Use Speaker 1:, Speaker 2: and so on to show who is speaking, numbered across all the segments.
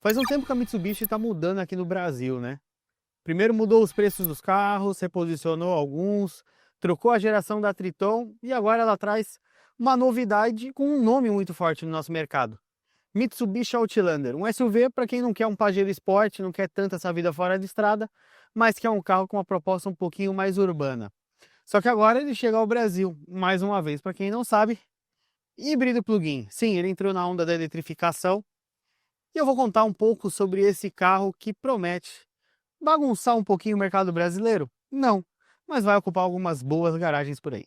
Speaker 1: Faz um tempo que a Mitsubishi está mudando aqui no Brasil, né? Primeiro mudou os preços dos carros, reposicionou alguns, trocou a geração da Triton e agora ela traz uma novidade com um nome muito forte no nosso mercado. Mitsubishi Outlander, um SUV para quem não quer um Pajero Sport, não quer tanta essa vida fora de estrada, mas quer um carro com uma proposta um pouquinho mais urbana. Só que agora ele chega ao Brasil, mais uma vez, para quem não sabe, híbrido plug-in. Sim, ele entrou na onda da eletrificação e eu vou contar um pouco sobre esse carro que promete bagunçar um pouquinho o mercado brasileiro? Não, mas vai ocupar algumas boas garagens por aí.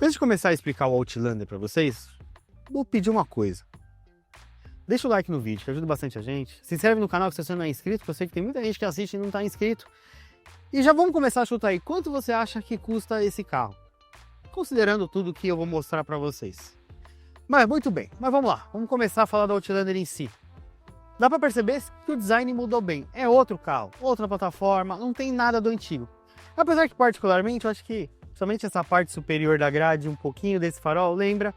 Speaker 1: Antes de começar a explicar o Outlander para vocês, vou pedir uma coisa. Deixa o like no vídeo, que ajuda bastante a gente. Se inscreve no canal se você não é inscrito, porque eu sei que tem muita gente que assiste e não está inscrito. E já vamos começar a chutar aí, quanto você acha que custa esse carro? Considerando tudo que eu vou mostrar para vocês. Mas muito bem, mas vamos lá, vamos começar a falar do Outlander em si. Dá para perceber que o design mudou bem, é outro carro, outra plataforma, não tem nada do antigo. Apesar que particularmente eu acho que somente essa parte superior da grade, um pouquinho desse farol, lembra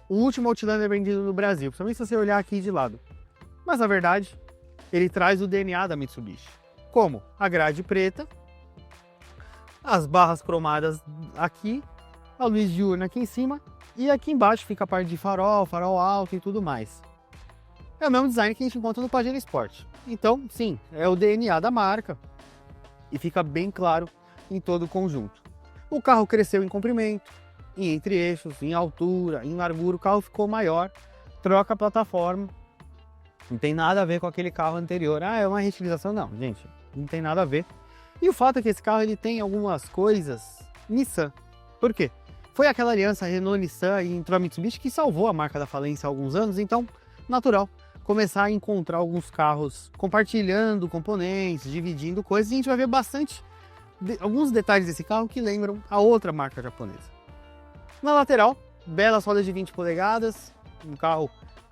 Speaker 1: o último Outlander vendido no Brasil, principalmente se você olhar aqui de lado. Mas na verdade, ele traz o DNA da Mitsubishi. Como? A grade preta, as barras cromadas aqui, a luz diurna aqui em cima, e aqui embaixo fica a parte de farol, farol alto e tudo mais. É o mesmo design que a gente encontra no Pajero Sport. Então, sim, é o DNA da marca e fica bem claro em todo o conjunto. O carro cresceu em comprimento, em entre-eixos, em altura, em largura, o carro ficou maior, troca a plataforma. Não tem nada a ver com aquele carro anterior. Ah, é uma reutilização? Não, gente, não tem nada a ver. E o fato é que esse carro ele tem algumas coisas Nissan. Por quê? Foi aquela aliança Renault-Nissan e entrou a Mitsubishi que salvou a marca da falência há alguns anos, então, natural começar a encontrar alguns carros compartilhando componentes, dividindo coisas, e a gente vai ver alguns detalhes desse carro que lembram a outra marca japonesa. Na lateral, belas rodas de 20 polegadas, um carro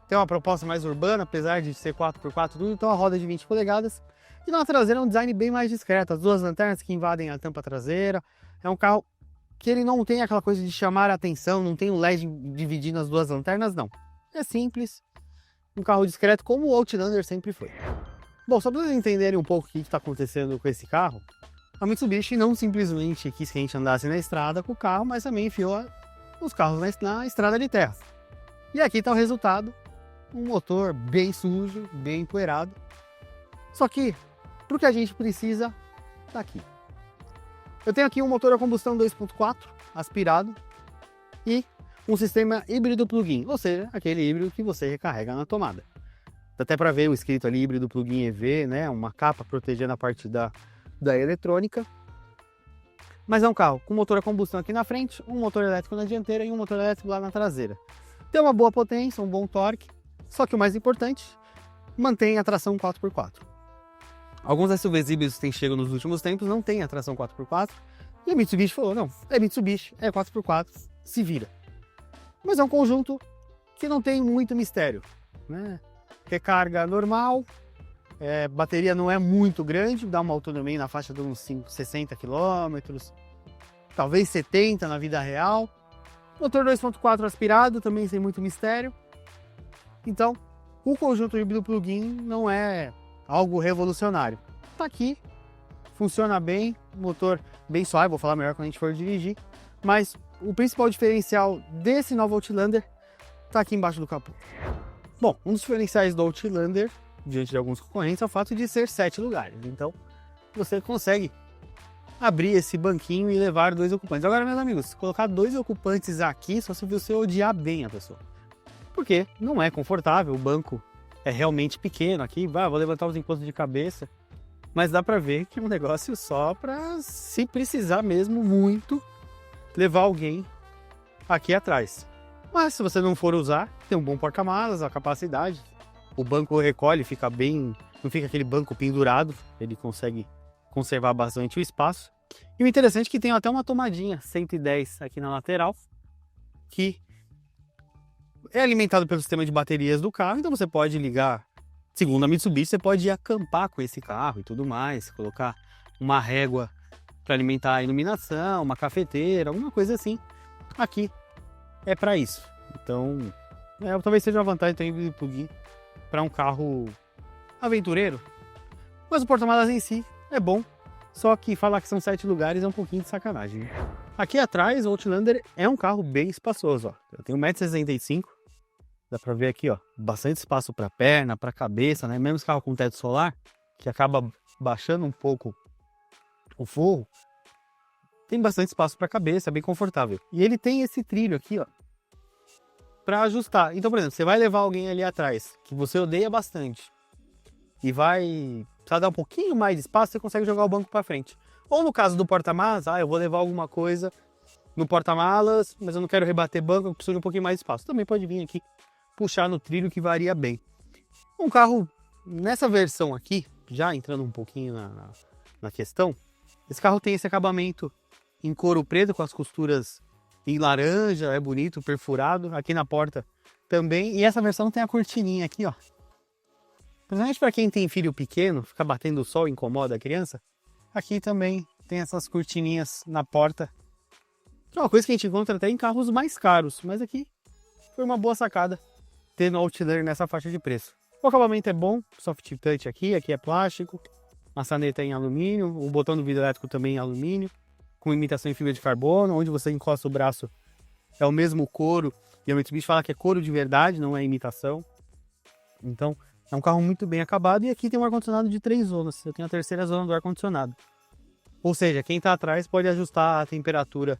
Speaker 1: tem uma proposta mais urbana, apesar de ser 4x4 tudo, então a roda de 20 polegadas. E na traseira é um design bem mais discreto, as duas lanternas que invadem a tampa traseira, é um carro que ele não tem aquela coisa de chamar a atenção, não tem um LED dividindo as duas lanternas, não. É simples, um carro discreto como o Outlander sempre foi. Bom, só para vocês entenderem um pouco o que está acontecendo com esse carro, a Mitsubishi não simplesmente quis que a gente andasse na estrada com o carro, mas também enfiou os carros na estrada de terra. E aqui está o resultado, um motor bem sujo, bem empoeirado. Só que, para o que a gente precisa, tá aqui. Eu tenho aqui um motor a combustão 2.4 aspirado e um sistema híbrido plug-in, ou seja, aquele híbrido que você recarrega na tomada. Dá até para ver o escrito ali, híbrido plug-in EV, né? Uma capa protegendo a parte da eletrônica. Mas é um carro com motor a combustão aqui na frente, um motor elétrico na dianteira e um motor elétrico lá na traseira. Tem uma boa potência, um bom torque, só que o mais importante, mantém a tração 4x4. Alguns SUVs híbridos que têm chegado nos últimos tempos não tem a tração 4x4, e a Mitsubishi falou, não, é Mitsubishi, é 4x4, se vira. Mas é um conjunto que não tem muito mistério, né? Recarga normal, bateria não é muito grande, dá uma autonomia na faixa de uns 60 km, talvez 70 na vida real. Motor 2.4 aspirado, também sem muito mistério. Então, o conjunto híbrido plug-in não é algo revolucionário. Tá aqui, funciona bem, motor bem suave, vou falar melhor quando a gente for dirigir, mas o principal diferencial desse novo Outlander está aqui embaixo do capô. Bom, um dos diferenciais do Outlander, diante de alguns concorrentes, é o fato de ser 7 lugares. Então, você consegue abrir esse banquinho e levar 2 ocupantes. Agora, meus amigos, se colocar 2 ocupantes aqui, só se você odiar bem a pessoa. Porque não é confortável, o banco é realmente pequeno aqui. Vou levantar os encostos de cabeça. Mas dá pra ver que é um negócio só pra, se precisar mesmo muito, levar alguém aqui atrás. Mas se você não for usar, tem um bom porta-malas, a capacidade. O banco recolhe, fica bem, não fica aquele banco pendurado, ele consegue conservar bastante o espaço. E o interessante é que tem até uma tomadinha 110 aqui na lateral, que é alimentado pelo sistema de baterias do carro, então você pode ligar, segundo a Mitsubishi, você pode ir acampar com esse carro e tudo mais, colocar uma régua para alimentar a iluminação, uma cafeteira, alguma coisa assim. Aqui é para isso. Então, Talvez seja uma vantagem ter híbrido plug-in para um carro aventureiro. Mas o porta-malas em si é bom, só que falar que são 7 lugares é um pouquinho de sacanagem. Aqui atrás, o Outlander é um carro bem espaçoso, ó. Eu tenho 1,65 m, dá pra ver aqui, ó, bastante espaço para perna, para cabeça, né? Mesmo esse carro com teto solar, que acaba baixando um pouco o forro, tem bastante espaço para cabeça, é bem confortável. E ele tem esse trilho aqui, ó, para ajustar. Então, por exemplo, você vai levar alguém ali atrás, que você odeia bastante, e vai precisar dar um pouquinho mais de espaço, você consegue jogar o banco para frente. Ou no caso do porta-malas, eu vou levar alguma coisa no porta-malas, mas eu não quero rebater banco, eu preciso de um pouquinho mais de espaço. Também pode vir aqui, puxar no trilho, que varia bem. Um carro, nessa versão aqui, já entrando um pouquinho na questão, esse carro tem esse acabamento em couro preto, com as costuras em laranja, é bonito, perfurado, aqui na porta também. E essa versão tem a cortininha aqui, ó. Principalmente para quem tem filho pequeno, ficar batendo o sol incomoda a criança. Aqui também tem essas cortininhas na porta. É uma coisa que a gente encontra até em carros mais caros, mas aqui foi uma boa sacada ter no Outlander nessa faixa de preço. O acabamento é bom, soft touch aqui é plástico, maçaneta em alumínio, o botão do vidro elétrico também em alumínio, com imitação em fibra de carbono, onde você encosta o braço é o mesmo couro, e a Mitsubishi fala que é couro de verdade, não é imitação. Então, é um carro muito bem acabado, e aqui tem um ar-condicionado de 3 zonas, eu tenho a terceira zona do ar-condicionado. Ou seja, quem está atrás pode ajustar a temperatura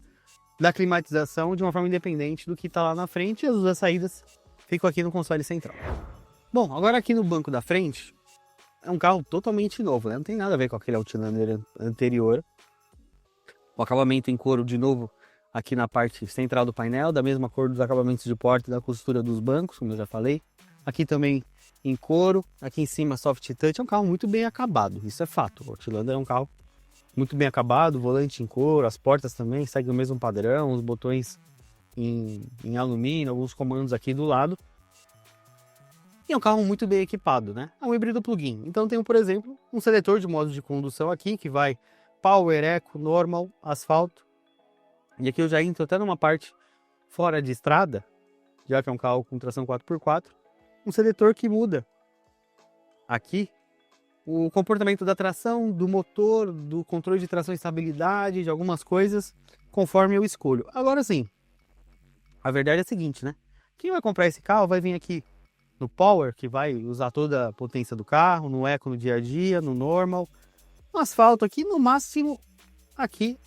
Speaker 1: da climatização de uma forma independente do que está lá na frente, e as duas saídas ficam aqui no console central. Bom, agora aqui no banco da frente, é um carro totalmente novo, né? Não tem nada a ver com aquele Outlander anterior. O acabamento em couro de novo aqui na parte central do painel, da mesma cor dos acabamentos de porta e da costura dos bancos, como eu já falei. Aqui também em couro, aqui em cima soft touch, é um carro muito bem acabado, isso é fato. O Outlander é um carro muito bem acabado, volante em couro, as portas também seguem o mesmo padrão, os botões em alumínio, alguns comandos aqui do lado. E é um carro muito bem equipado, né? É um híbrido plug-in. Então tem, por exemplo, um seletor de modo de condução aqui, que vai Power, Eco, Normal, Asfalto. E aqui eu já entro até numa parte fora de estrada, já que é um carro com tração 4x4. Um seletor que muda aqui o comportamento da tração, do motor, do controle de tração e estabilidade, de algumas coisas, conforme eu escolho. Agora sim, a verdade é a seguinte, né? Quem vai comprar esse carro vai vir aqui no Power, que vai usar toda a potência do carro, no Eco no dia a dia, no Normal, no Asfalto aqui, no máximo aqui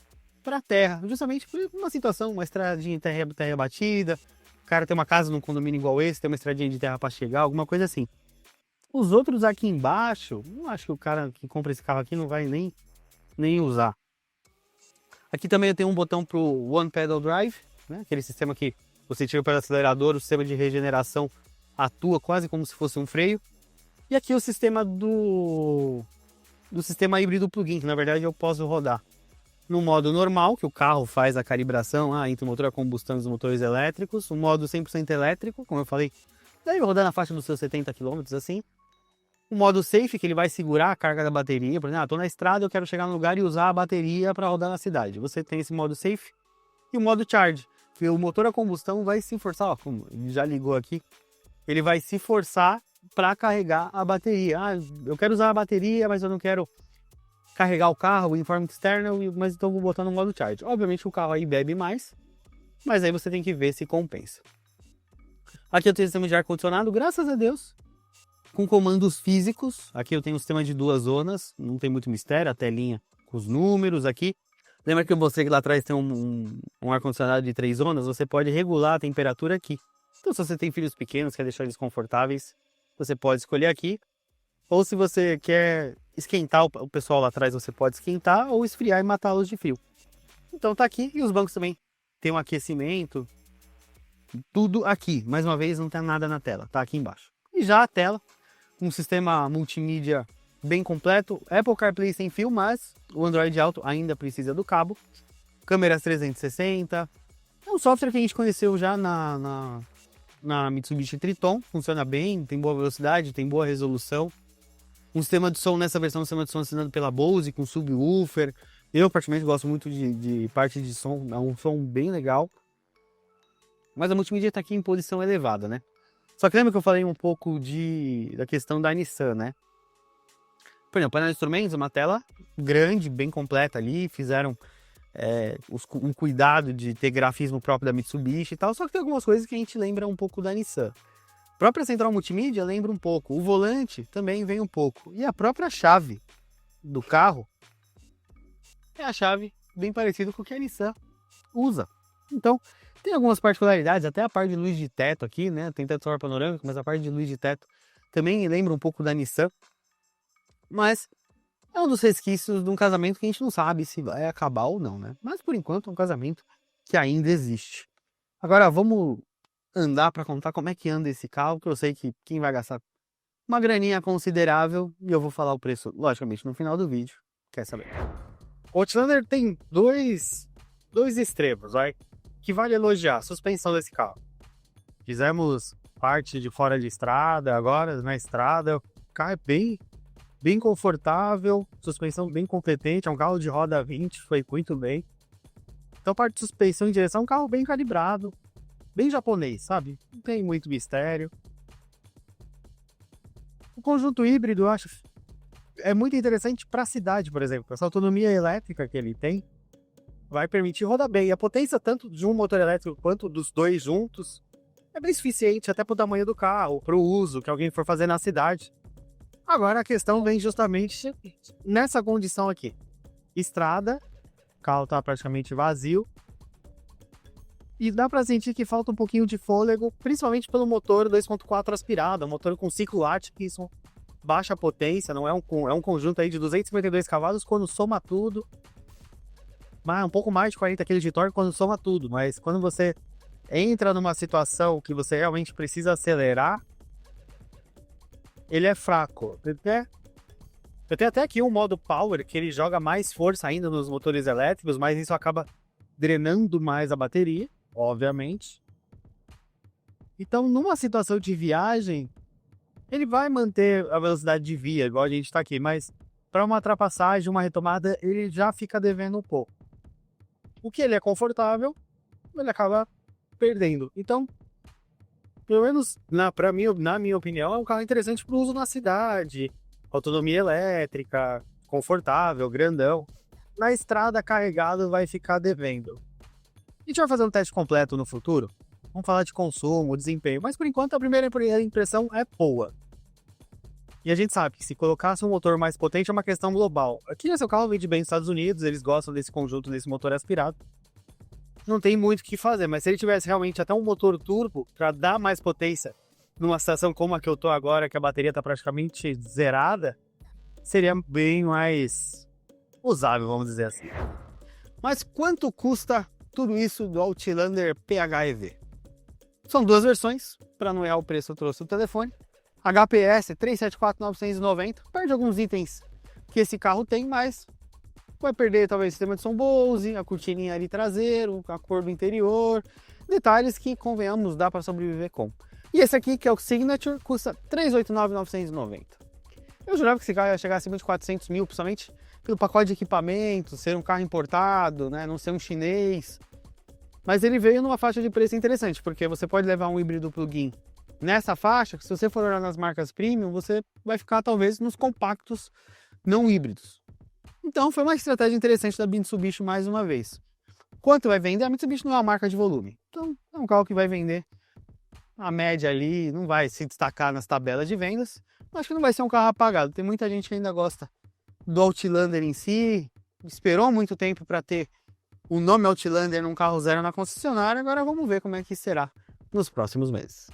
Speaker 1: para terra, justamente por uma situação, uma estradinha de terra batida, o cara tem uma casa num condomínio igual esse, tem uma estradinha de terra para chegar, alguma coisa assim. Os outros aqui embaixo, não acho que o cara que compra esse carro aqui não vai nem usar. Aqui também eu tenho um botão para o One Pedal Drive, né? Aquele sistema que você tira pelo acelerador, o sistema de regeneração atua quase como se fosse um freio. E aqui o sistema do sistema híbrido plug-in, que na verdade eu posso rodar no modo normal, que o carro faz a calibração entre o motor a combustão e os motores elétricos, o modo 100% elétrico, como eu falei, deve rodar na faixa dos seus 70 km assim. O modo safe, que ele vai segurar a carga da bateria, por exemplo, estou na estrada, eu quero chegar no lugar e usar a bateria para rodar na cidade. Você tem esse modo safe e o modo charge, que o motor a combustão vai se forçar, ó, como já ligou aqui, ele vai se forçar para carregar a bateria. Eu quero usar a bateria, mas eu não quero carregar o carro em forma externa, mas então vou botar no modo charge. Obviamente o carro aí bebe mais, mas aí você tem que ver se compensa. Aqui eu tenho o sistema de ar-condicionado, graças a Deus, com comandos físicos. Aqui eu tenho um sistema de 2 zonas, não tem muito mistério, a telinha com os números aqui. Lembra que eu mostrei que lá atrás tem um ar-condicionado de 3 zonas? Você pode regular a temperatura aqui. Então se você tem filhos pequenos, quer deixar eles confortáveis, você pode escolher aqui. Ou se você quer esquentar o pessoal lá atrás, você pode esquentar ou esfriar e matá-los de frio. Então tá aqui, e os bancos também tem um aquecimento, tudo aqui. Mais uma vez, não tem nada na tela, tá aqui embaixo. E já a tela, um sistema multimídia bem completo, Apple CarPlay sem fio, mas o Android Auto ainda precisa do cabo. Câmeras 360, é um software que a gente conheceu já na Mitsubishi Triton, funciona bem, tem boa velocidade, tem boa resolução. Um sistema de som nessa versão, um sistema de som assinado pela Bose, com subwoofer. Eu particularmente gosto muito de parte de som, é um som bem legal. Mas a multimídia está aqui em posição elevada, né? Só que lembra que eu falei um pouco da questão da Nissan, né? Por exemplo, painel de instrumentos, uma tela grande, bem completa ali, fizeram um cuidado de ter grafismo próprio da Mitsubishi e tal, só que tem algumas coisas que a gente lembra um pouco da Nissan. A própria central multimídia lembra um pouco, o volante também vem um pouco, e a própria chave do carro é a chave bem parecida com o que a Nissan usa. Então, tem algumas particularidades, até a parte de luz de teto aqui, né? Tem teto solar panorâmico, mas a parte de luz de teto também lembra um pouco da Nissan. Mas é um dos resquícios de um casamento que a gente não sabe se vai acabar ou não, né? Mas por enquanto é um casamento que ainda existe. Agora vamos andar para contar como é que anda esse carro, que eu sei que quem vai gastar uma graninha considerável, e eu vou falar o preço, logicamente, no final do vídeo. Quer saber? O Outlander tem dois extremos, vai, que vale elogiar. A suspensão desse carro. Fizemos parte de fora de estrada, agora na estrada, o carro é bem confortável, suspensão bem competente, é um carro de roda 20, foi muito bem. Então, parte de suspensão e direção, é um carro bem calibrado, bem japonês, sabe? Não tem muito mistério. O conjunto híbrido, eu acho, é muito interessante para a cidade, por exemplo. Essa autonomia elétrica que ele tem vai permitir rodar bem. E a potência tanto de um motor elétrico quanto dos dois juntos é bem suficiente até para o tamanho do carro, para o uso que alguém for fazer na cidade. Agora a questão vem justamente nessa condição aqui. Estrada, o carro está praticamente vazio. E dá para sentir que falta um pouquinho de fôlego, principalmente pelo motor 2.4 aspirado, um motor com ciclo Atkinson, baixa potência, não é um conjunto aí de 252 cavalos quando soma tudo. Um pouco mais de 40 kg de torque quando soma tudo, mas quando você entra numa situação que você realmente precisa acelerar, ele é fraco. Eu tenho até aqui um modo Power, que ele joga mais força ainda nos motores elétricos, mas isso acaba drenando mais a bateria, obviamente. Então, numa situação de viagem, ele vai manter a velocidade de via, igual a gente está aqui, mas para uma ultrapassagem, uma retomada, ele já fica devendo um pouco. O que ele é confortável, ele acaba perdendo. Então, pelo menos na minha opinião, é um carro interessante para o uso na cidade, autonomia elétrica, confortável, grandão. Na estrada, carregado, vai ficar devendo. A gente vai fazer um teste completo no futuro. Vamos falar de consumo, desempenho, mas por enquanto a primeira impressão é boa. E a gente sabe que se colocasse um motor mais potente é uma questão global. Aqui nesse carro vende bem nos Estados Unidos, eles gostam desse conjunto, desse motor aspirado. Não tem muito o que fazer, mas se ele tivesse realmente até um motor turbo para dar mais potência numa situação como a que eu tô agora, que a bateria está praticamente zerada, seria bem mais usável, vamos dizer assim. Mas quanto custa tudo isso do Outlander PHEV? São duas versões, para não errar o preço eu trouxe o telefone. HPS 374.990, perde alguns itens que esse carro tem, mas vai perder talvez o sistema de som Bose, a cortininha ali traseiro, a cor do interior, detalhes que, convenhamos, dá para sobreviver com. E esse aqui, que é o Signature, custa 389.990. Eu jurava que esse carro ia chegar acima de 400 mil, principalmente pelo pacote de equipamentos, ser um carro importado, né, não ser um chinês. Mas ele veio numa faixa de preço interessante, porque você pode levar um híbrido plug-in nessa faixa, que se você for olhar nas marcas premium, você vai ficar talvez nos compactos não híbridos. Então foi uma estratégia interessante da Mitsubishi mais uma vez. Quanto vai vender? A Mitsubishi não é uma marca de volume. Então é um carro que vai vender a média ali, não vai se destacar nas tabelas de vendas. Acho que não vai ser um carro apagado. Tem muita gente que ainda gosta do Outlander em si, esperou muito tempo para ter o nome Outlander num carro zero na concessionária. Agora vamos ver como é que será nos próximos meses.